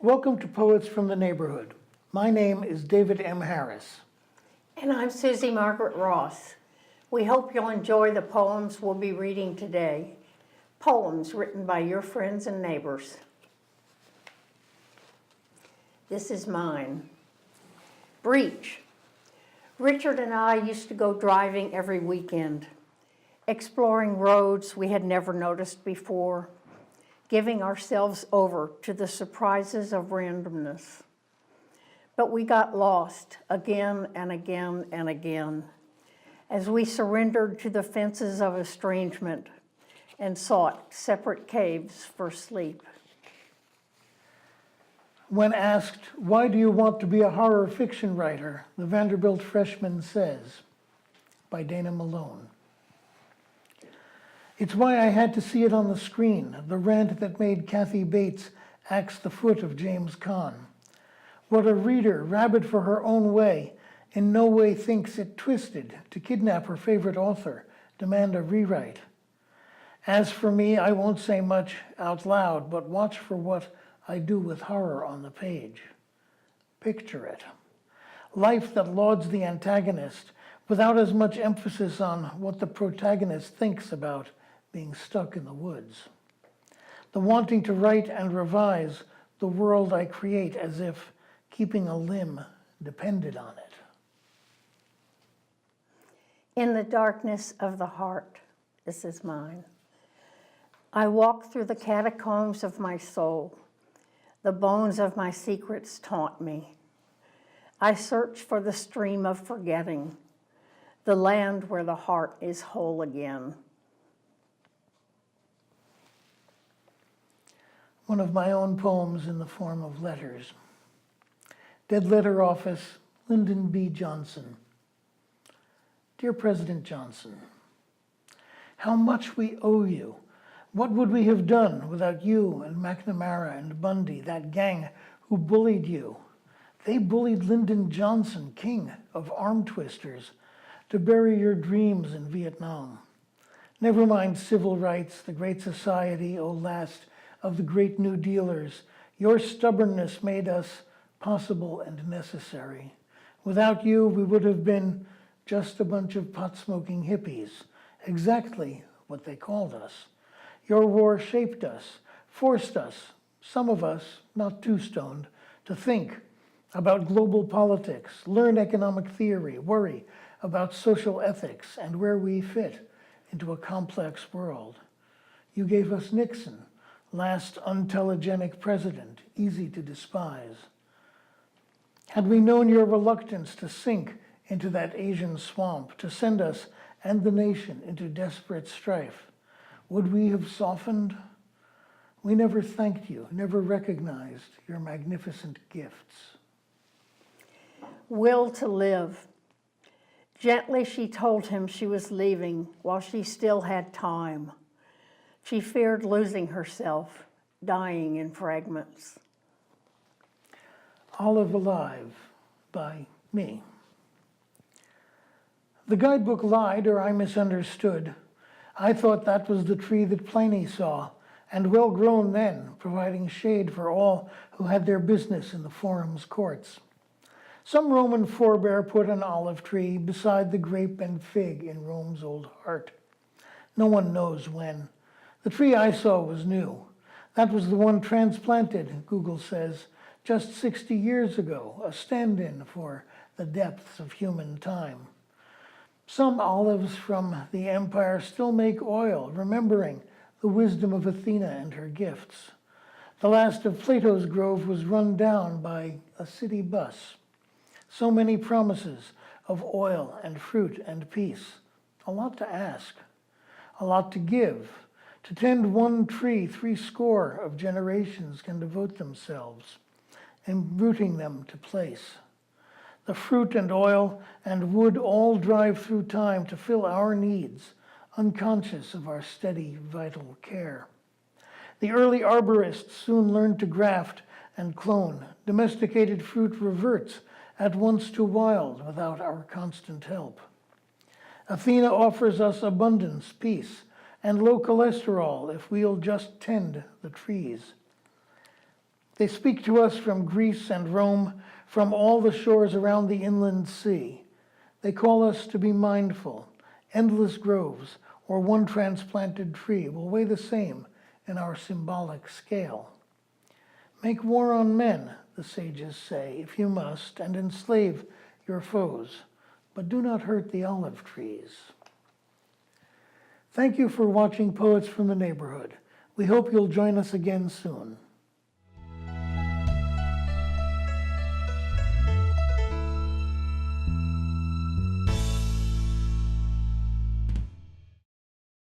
Welcome to Poets from the Neighborhood. My name is David M. Harris. And I'm Susie Margaret Ross. We hope you'll enjoy the poems we'll be reading today. Poems written by your friends and neighbors. This is mine. Breach. Richard and I used to go driving every weekend, exploring roads we had never noticed before, giving ourselves over to the surprises of randomness. But we got lost again and again and again as we surrendered to the fences of estrangement and sought separate caves for sleep. When asked, "Why do you want to be a horror fiction writer?" the Vanderbilt freshman says, by Dana Malone. It's why I had to see it on the screen, the rant that made Kathy Bates axe the foot of James Caan. What a reader, rabid for her own way, in no way thinks it twisted to kidnap her favorite author, demand a rewrite. As for me, I won't say much out loud, but watch for what I do with horror on the page. Picture it. Life that lauds the antagonist without as much emphasis on what the protagonist thinks about being stuck in the woods. The wanting to write and revise the world I create as if keeping a limb depended on it. In the darkness of the heart, this is mine. I walk through the catacombs of my soul. The bones of my secrets taunt me. I search for the stream of forgetting, the land where the heart is whole again. One of my own poems in the form of letters. Dead Letter Office, Lyndon B. Johnson. Dear President Johnson, how much we owe you. What would we have done without you and McNamara and Bundy, that gang who bullied you? They bullied Lyndon Johnson, king of arm twisters, to bury your dreams in Vietnam. Never mind civil rights, the Great Society, oh last of the great New Dealers. Your stubbornness made us possible and necessary. Without you, we would have been just a bunch of pot-smoking hippies, exactly what they called us. Your war shaped us, forced us, some of us, not too stoned, to think about global politics, learn economic theory, worry about social ethics and where we fit into a complex world. You gave us Nixon, last untelegenic president, easy to despise. Had we known your reluctance to sink into that Asian swamp, to send us and the nation into desperate strife, would we have softened? We never thanked you, never recognized your magnificent gifts. Will to live. Gently she told him she was leaving while she still had time. She feared losing herself, dying in fragments. Olive Alive by me. The guidebook lied, or I misunderstood. I thought that was the tree that Pliny saw, and well grown then, providing shade for all who had their business in the forum's courts. Some Roman forebear put an olive tree beside the grape and fig in Rome's old heart. No one knows when. The tree I saw was new. That was the one transplanted, Google says, just 60 years ago, a stand-in for the depths of human time. Some olives from the empire still make oil, remembering the wisdom of Athena and her gifts. The last of Plato's grove was run down by a city bus. So many promises of oil and fruit and peace. A lot to ask, a lot to give. To tend one tree, 70 of generations can devote themselves, enrooting them to place. The fruit and oil and wood all drive through time to fill our needs, unconscious of our steady, vital care. The early arborists soon learned to graft and clone. Domesticated fruit reverts at once to wild without our constant help. Athena offers us abundance, peace, and low cholesterol if we'll just tend the trees. They speak to us from Greece and Rome, from all the shores around the inland sea. They call us to be mindful. Endless groves or one transplanted tree will weigh the same in our symbolic scale. Make war on men, the sages say, if you must, and enslave your foes, but do not hurt the olive trees. Thank you for watching Poets from the Neighborhood. We hope you'll join us again soon.